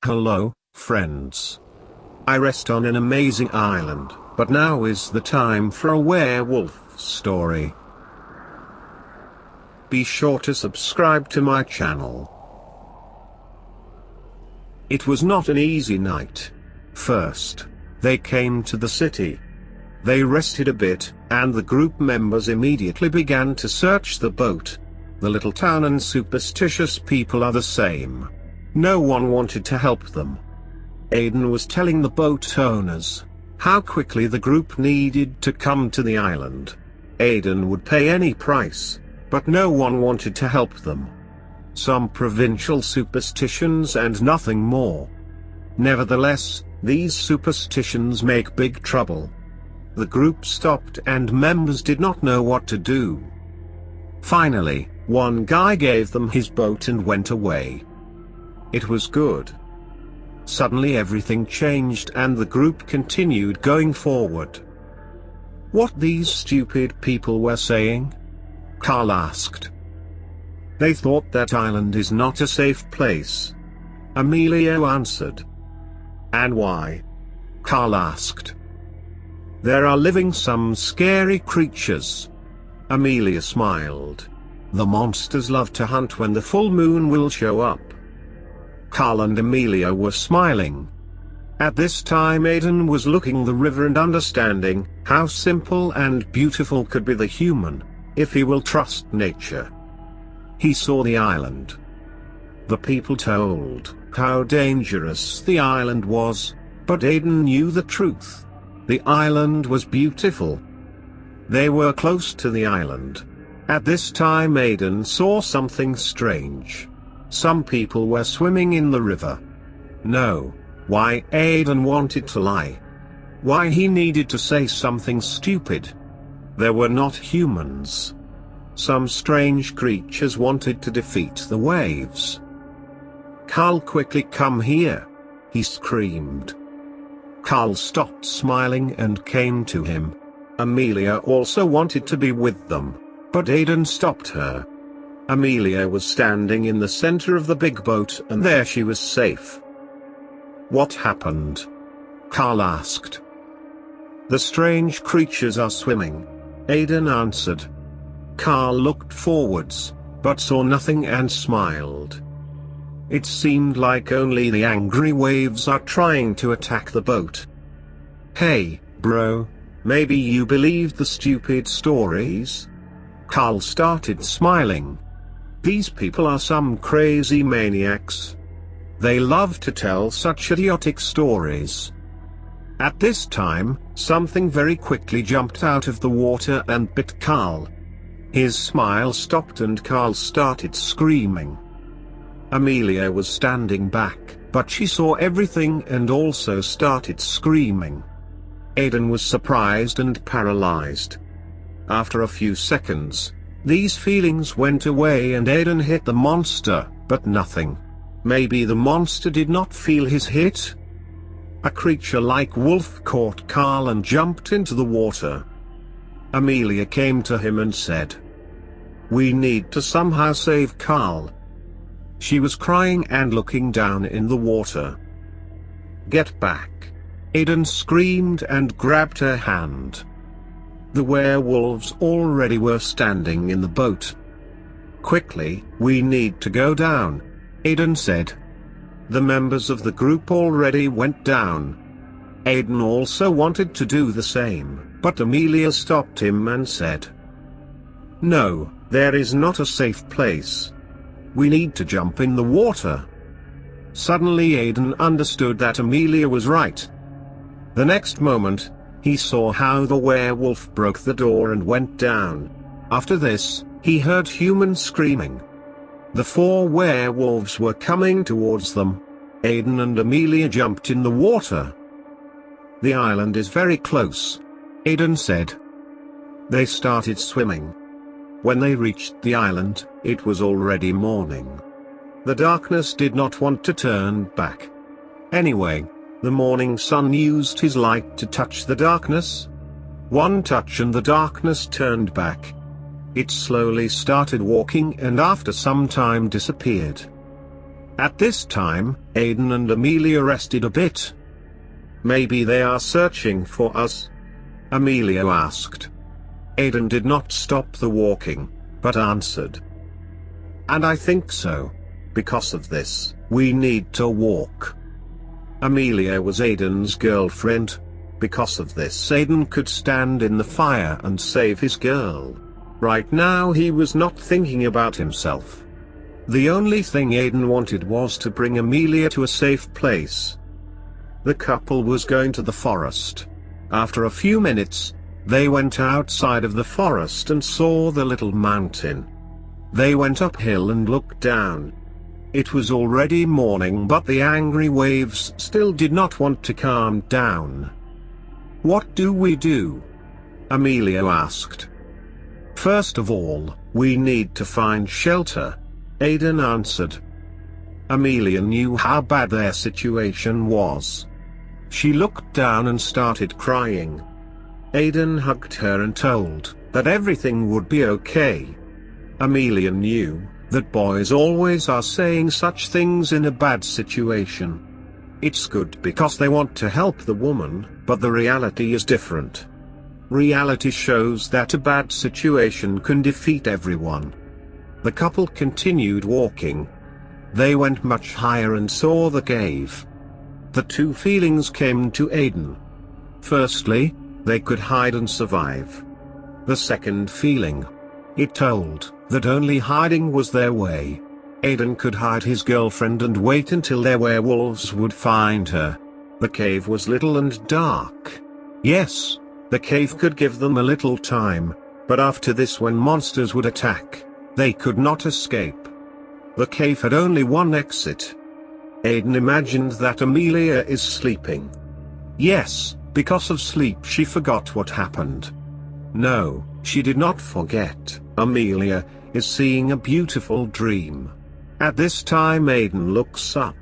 Hello, friends. I rest on an amazing island, but now is the time for a werewolf story. Be sure to subscribe to my channel. It was not an easy night. First, they came to the city. They rested a bit, and the group members immediately began to search the boat. The little town and superstitious people are the same. No one wanted to help them. Aiden was telling the boat owners how quickly the group needed to come to the island. Aiden would pay any price, but no one wanted to help them. Some provincial superstitions and nothing more. Nevertheless, these superstitions make big trouble. The group stopped and members did not know what to do. Finally, one guy gave them his boat and went away. It was good. Suddenly everything changed and the group continued going forward. What these stupid people were saying? Carl asked. They thought that island is not a safe place. Emilio answered. And why? Carl asked. There are living some scary creatures. Amelia smiled. The monsters love to hunt when the full moon will show up. Carl and Amelia were smiling. At this time Aiden was looking the river and understanding how simple and beautiful could be the human, if he will trust nature. He saw the island. The people told how dangerous the island was, but Aiden knew the truth. The island was beautiful. They were close to the island. At this time Aiden saw something strange. Some people were swimming in the river. No. Why Aiden wanted to lie? Why he needed to say something stupid? They were not humans. Some strange creatures wanted to defeat the waves. Carl, quickly come here! He screamed. Carl stopped smiling and came to him. Amelia also wanted to be with them, but Aiden stopped her. Amelia was standing in the center of the big boat and there she was safe. What happened? Carl asked. The strange creatures are swimming. Aiden answered. Carl looked forwards, but saw nothing and smiled. It seemed like only the angry waves are trying to attack the boat. Hey, bro, maybe you believed the stupid stories? Carl started smiling. These people are some crazy maniacs. They love to tell such idiotic stories. At this time, something very quickly jumped out of the water and bit Carl. His smile stopped and Carl started screaming. Amelia was standing back, but she saw everything and also started screaming. Aiden was surprised and paralyzed. After a few seconds, these feelings went away and Aiden hit the monster, but nothing. Maybe the monster did not feel his hit? A creature like wolf caught Carl and jumped into the water. Amelia came to him and said, "We need to somehow save Carl." She was crying and looking down in the water. Get back! Aiden screamed and grabbed her hand. The werewolves already were standing in the boat. Quickly, we need to go down, Aiden said. The members of the group already went down. Aiden also wanted to do the same, but Amelia stopped him and said, "No, there is not a safe place. We need to jump in the water." Suddenly Aiden understood that Amelia was right. The next moment, he saw how the werewolf broke the door and went down. After this, he heard humans screaming. The 4 werewolves were coming towards them. Aiden and Amelia jumped in the water. The island is very close, Aiden said. They started swimming. When they reached the island, it was already morning. The darkness did not want to turn back. Anyway, the morning sun used his light to touch the darkness. One touch and the darkness turned back. It slowly started walking and after some time disappeared. At this time, Aiden and Amelia rested a bit. "Maybe they are searching for us?" Amelia asked. Aiden did not stop the walking, but answered, "And I think so. Because of this, we need to walk." Amelia was Aiden's girlfriend. Because of this, Aiden could stand in the fire and save his girl. Right now he was not thinking about himself. The only thing Aiden wanted was to bring Amelia to a safe place. The couple was going to the forest. After a few minutes, they went outside of the forest and saw the little mountain. They went uphill and looked down. It was already morning, but the angry waves still did not want to calm down. "What do we do?" Amelia asked. "First of all, we need to find shelter," Aiden answered. Amelia knew how bad their situation was. She looked down and started crying. Aiden hugged her and told that everything would be okay. Amelia knew that boys always are saying such things in a bad situation. It's good because they want to help the woman, but the reality is different. Reality shows that a bad situation can defeat everyone. The couple continued walking. They went much higher and saw the cave. The two feelings came to Aiden. Firstly, they could hide and survive. The second feeling, it told that only hiding was their way. Aiden could hide his girlfriend and wait until their werewolves would find her. The cave was little and dark. Yes, the cave could give them a little time, but after this, when monsters would attack, they could not escape. The cave had only one exit. Aiden imagined that Amelia is sleeping. Yes, because of sleep she forgot what happened. No, she did not forget. Amelia is seeing a beautiful dream. At this time Aiden looks up.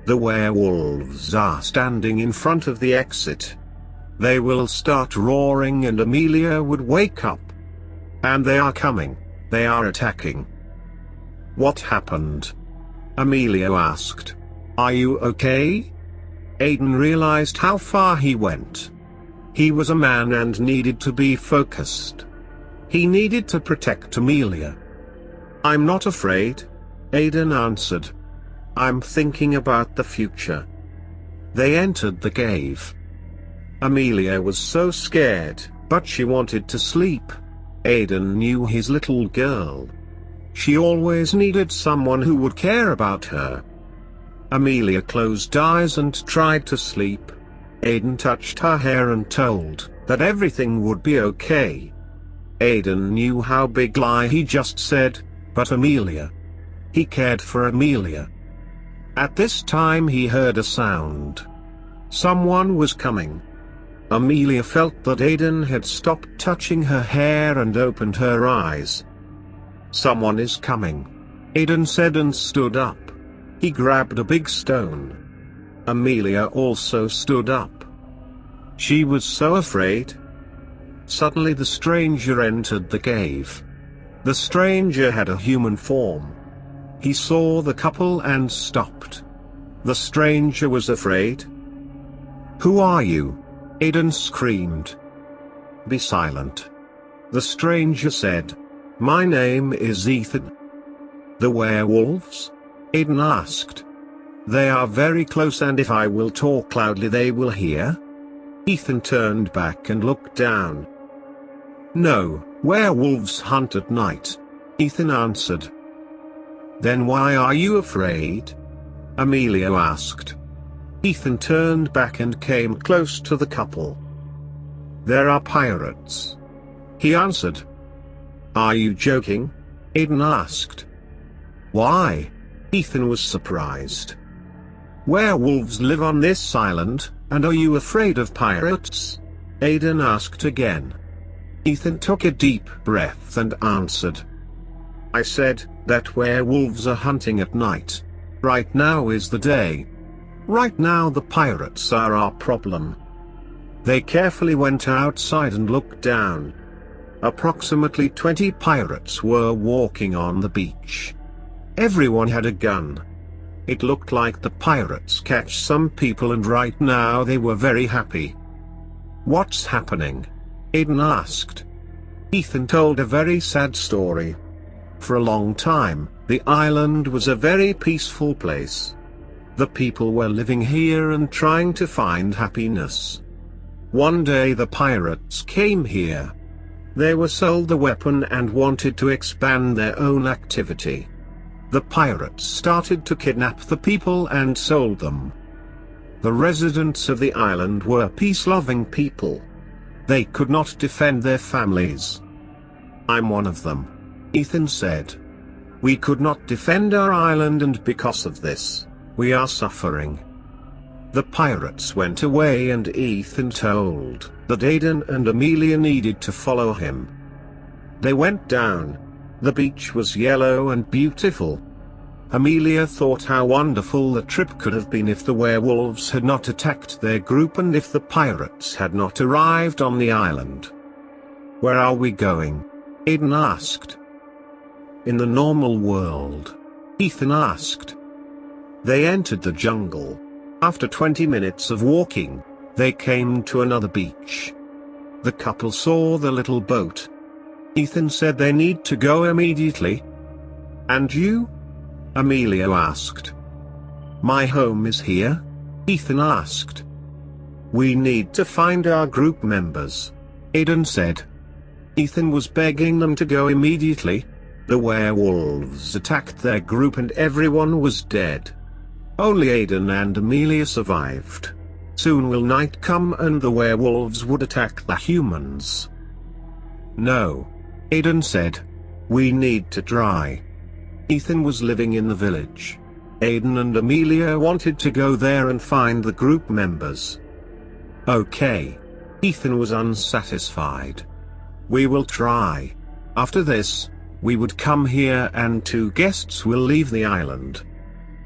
The werewolves are standing in front of the exit. They will start roaring and Amelia would wake up. And they are coming. They are attacking. "What happened?" Amelia asked. "Are you okay?" Aiden realized how far he went. He was a man and needed to be focused. He needed to protect Amelia. "I'm not afraid," Aiden answered. "I'm thinking about the future." They entered the cave. Amelia was so scared, but she wanted to sleep. Aiden knew his little girl. She always needed someone who would care about her. Amelia closed eyes and tried to sleep. Aiden touched her hair and told that everything would be okay. Aiden knew how big lie he just said, but Amelia. He cared for Amelia. At this time he heard a sound. Someone was coming. Amelia felt that Aiden had stopped touching her hair and opened her eyes. "Someone is coming," Aiden said and stood up. He grabbed a big stone. Amelia also stood up. She was so afraid. Suddenly the stranger entered the cave. The stranger had a human form. He saw the couple and stopped. The stranger was afraid. "Who are you?" Aiden screamed. "Be silent," the stranger said. "My name is Ethan." "The werewolves?" Aiden asked. "They are very close, and if I will talk loudly they will hear?" Ethan turned back and looked down. "No, werewolves hunt at night," Ethan answered. "Then why are you afraid?" Amelia asked. Ethan turned back and came close to the couple. "There are pirates," he answered. "Are you joking?" Aiden asked. "Why?" Ethan was surprised. "Werewolves live on this island, and are you afraid of pirates?" Aiden asked again. Ethan took a deep breath and answered. "I said that werewolves are hunting at night. Right now is the day. Right now the pirates are our problem." They carefully went outside and looked down. Approximately 20 pirates were walking on the beach. Everyone had a gun. It looked like the pirates catch some people, and right now they were very happy. "What's happening?" Aiden asked. Ethan told a very sad story. For a long time, the island was a very peaceful place. The people were living here and trying to find happiness. One day the pirates came here. They were sold the weapon and wanted to expand their own activity. The pirates started to kidnap the people and sold them. The residents of the island were peace-loving people. They could not defend their families. "I'm one of them," Ethan said. "We could not defend our island, and because of this, we are suffering." The pirates went away, and Ethan told that Aiden and Amelia needed to follow him. They went down. The beach was yellow and beautiful. Amelia thought how wonderful the trip could have been if the werewolves had not attacked their group and if the pirates had not arrived on the island. "Where are we going?" Aiden asked. "In the normal world," Ethan asked. They entered the jungle. After 20 minutes of walking, they came to another beach. The couple saw the little boat. Ethan said they need to go immediately. "And you?" Amelia asked. "My home is here," Ethan asked. "We need to find our group members," Aiden said. Ethan was begging them to go immediately. The werewolves attacked their group and everyone was dead. Only Aiden and Amelia survived. Soon will night come and the werewolves would attack the humans. "No," Aiden said. "We need to try." Ethan was living in the village. Aiden and Amelia wanted to go there and find the group members. "Okay." Ethan was unsatisfied. "We will try. After this, we would come here and 2 guests will leave the island."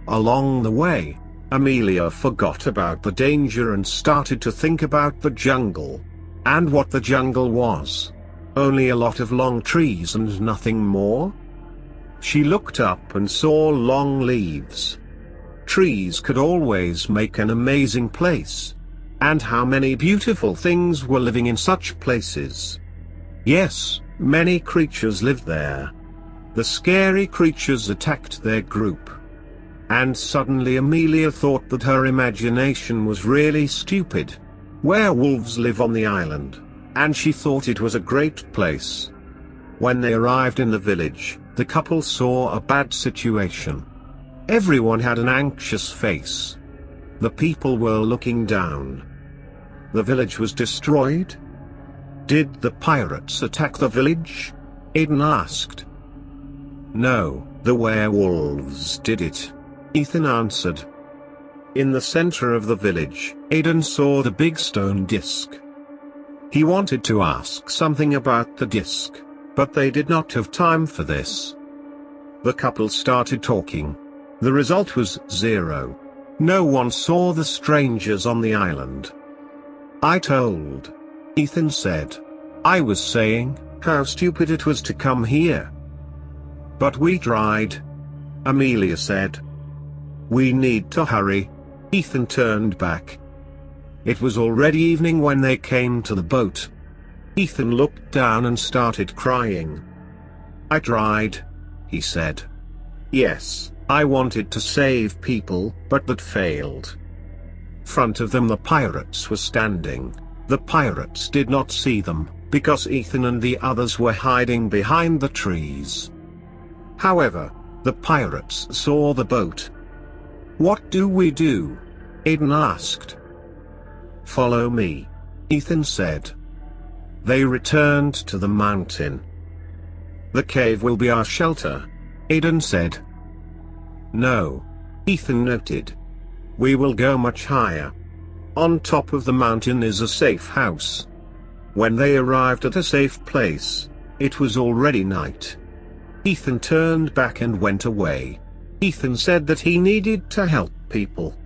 Along the way, Amelia forgot about the danger and started to think about the jungle. And what the jungle was. Only a lot of long trees and nothing more? She looked up and saw long leaves. Trees could always make an amazing place. And how many beautiful things were living in such places. Yes, many creatures lived there. The scary creatures attacked their group. And suddenly Amelia thought that her imagination was really stupid. Werewolves live on the island, and she thought it was a great place. When they arrived in the village, the couple saw a bad situation. Everyone had an anxious face. The people were looking down. The village was destroyed? Did the pirates attack the village? Aiden asked. No, the werewolves did it, Ethan answered. In the center of the village, Aiden saw the big stone disc. He wanted to ask something about the disc, but they did not have time for this. The couple started talking. The result was 0. No one saw the strangers on the island. I told. Ethan said. I was saying, how stupid it was to come here. But we tried. Amelia said. We need to hurry. Ethan turned back. It was already evening when they came to the boat. Ethan looked down and started crying. I tried, he said. Yes, I wanted to save people, but that failed. Front of them the pirates were standing. The pirates did not see them, because Ethan and the others were hiding behind the trees. However, the pirates saw the boat. What do we do? Aiden asked. Follow me, Ethan said. They returned to the mountain. The cave will be our shelter, Aiden said. No, Ethan noted. We will go much higher. On top of the mountain is a safe house. When they arrived at a safe place, it was already night. Ethan turned back and went away. Ethan said that he needed to help people.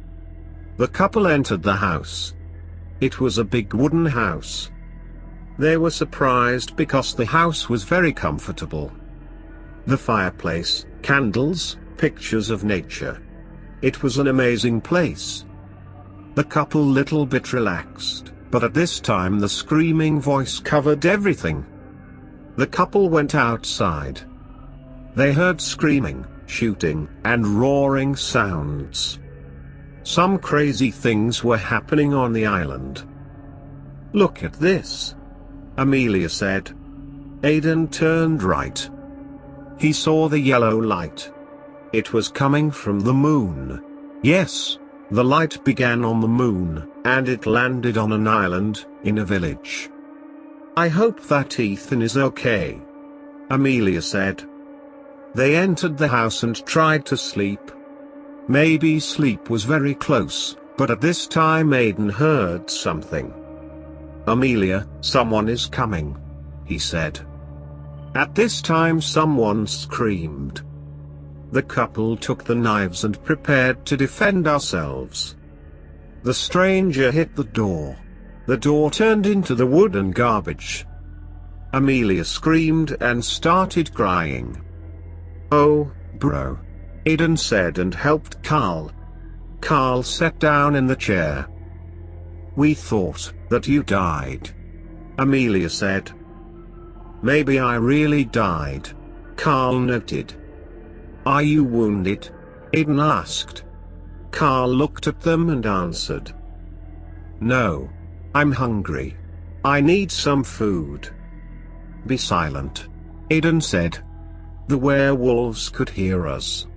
The couple entered the house. It was a big wooden house. They were surprised because the house was very comfortable. The fireplace, candles, pictures of nature. It was an amazing place. The couple little bit relaxed, but at this time the screaming voice covered everything. The couple went outside. They heard screaming, shooting, and roaring sounds. Some crazy things were happening on the island. "Look at this," Amelia said. Aiden turned right. He saw the yellow light. It was coming from the moon. Yes, the light began on the moon, and it landed on an island, in a village. "I hope that Ethan is okay," Amelia said. They entered the house and tried to sleep. Maybe sleep was very close, but at this time Aiden heard something. "Amelia, someone is coming," he said. At this time someone screamed. The couple took the knives and prepared to defend ourselves. The stranger hit the door. The door turned into the wooden garbage. Amelia screamed and started crying. "Oh, bro," Aiden said and helped Carl. Carl sat down in the chair. "We thought that you died," Amelia said. "Maybe I really died," Carl noted. "Are you wounded?" Aiden asked. Carl looked at them and answered. "No. I'm hungry. I need some food." "Be silent," Aiden said. "The werewolves could hear us."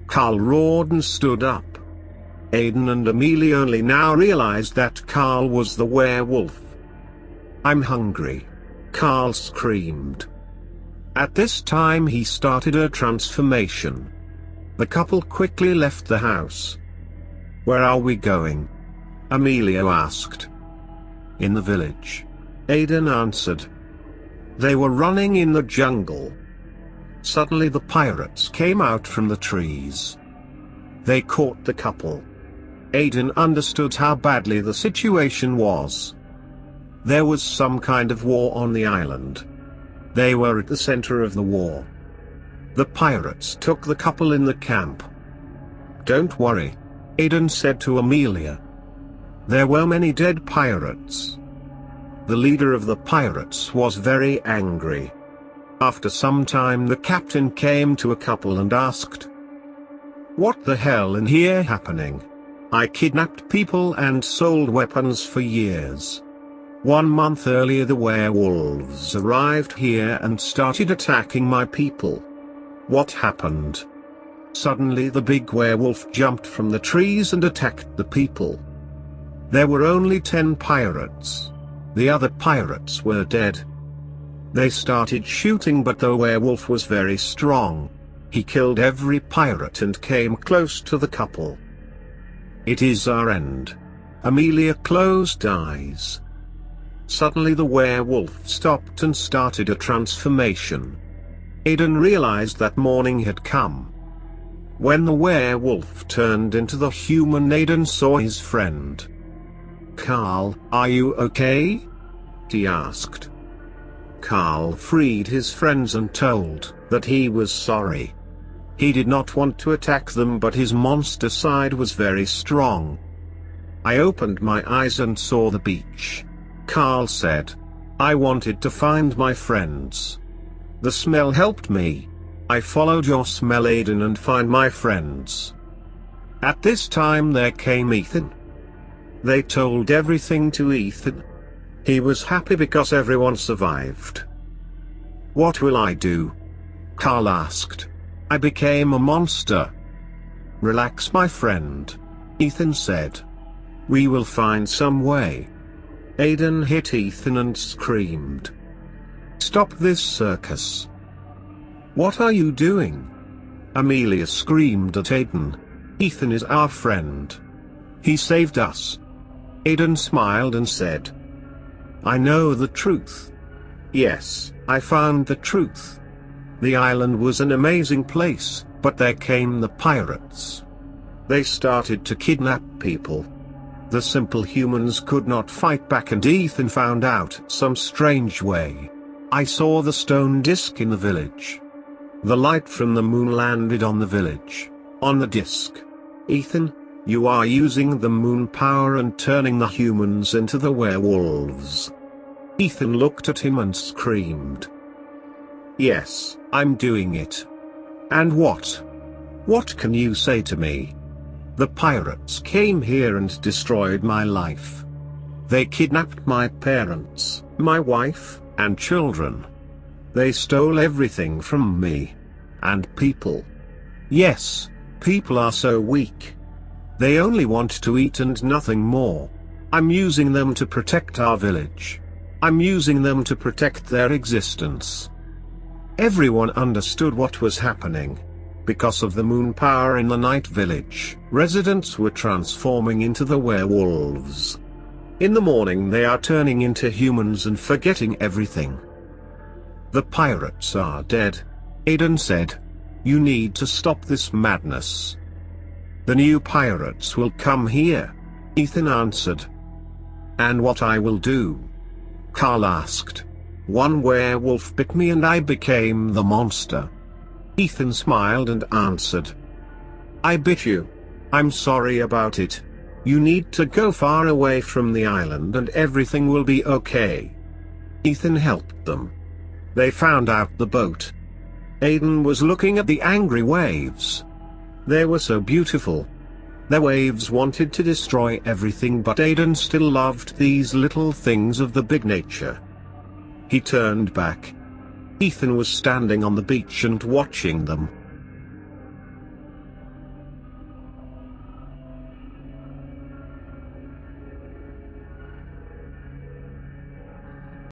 Carl roared and stood up. Aiden and Amelia only now realized that Carl was the werewolf. "I'm hungry," Carl screamed. At this time he started a transformation. The couple quickly left the house. "Where are we going?" Amelia asked. "In the village," Aiden answered. They were running in the jungle. Suddenly the pirates came out from the trees. They caught the couple. Aiden understood how badly the situation was. There was some kind of war on the island. They were at the center of the war. The pirates took the couple in the camp. "Don't worry," Aiden said to Amelia. There were many dead pirates. The leader of the pirates was very angry. After some time the captain came to a couple and asked, "What the hell in here happening? I kidnapped people and sold weapons for years. 1 month earlier the werewolves arrived here and started attacking my people. What happened?" Suddenly the big werewolf jumped from the trees and attacked the people. There were only 10 pirates. The other pirates were dead. They started shooting, but the werewolf was very strong. He killed every pirate and came close to the couple. "It is our end." Amelia closed eyes. Suddenly the werewolf stopped and started a transformation. Aiden realized that morning had come. When the werewolf turned into the human, Aiden saw his friend. "Carl, are you okay?" he asked. Carl freed his friends and told that he was sorry. He did not want to attack them, but his monster side was very strong. "I opened my eyes and saw the beach," Carl said. "I wanted to find my friends. The smell helped me. I followed your smell, Aiden, and find my friends." At this time there came Ethan. They told everything to Ethan. He was happy because everyone survived. "What will I do?" Carl asked. "I became a monster." "Relax, my friend," Ethan said. "We will find some way." Aiden hit Ethan and screamed, "Stop this circus." "What are you doing?" Amelia screamed at Aiden. "Ethan is our friend. He saved us." Aiden smiled and said, "I know the truth. Yes, I found the truth. The island was an amazing place, but there came the pirates. They started to kidnap people. The simple humans could not fight back, and Ethan found out some strange way. I saw the stone disc in the village. The light from the moon landed on the village, on the disc. Ethan, you are using the moon power and turning the humans into the werewolves. Ethan looked at him and screamed. Yes, I'm doing it. And what? What can you say to me? The pirates came here and destroyed my life. They kidnapped my parents, my wife, and children. They stole everything from me. And people. Yes, people are so weak. They only want to eat and nothing more. I'm using them to protect our village. I'm using them to protect their existence. Everyone understood what was happening. Because of the moon power in the night village, residents were transforming into the werewolves. In the morning they are turning into humans and forgetting everything. The pirates are dead. Aiden said. You need to stop this madness. The new pirates will come here. Ethan answered. And what I will do? Carl asked. One werewolf bit me and I became the monster. Ethan smiled and answered. I bit you. I'm sorry about it. You need to go far away from the island and everything will be okay. Ethan helped them. They found out the boat. Aiden was looking at the angry waves. They were so beautiful. The waves wanted to destroy everything, but Aiden still loved these little things of the big nature. He turned back. Ethan was standing on the beach and watching them.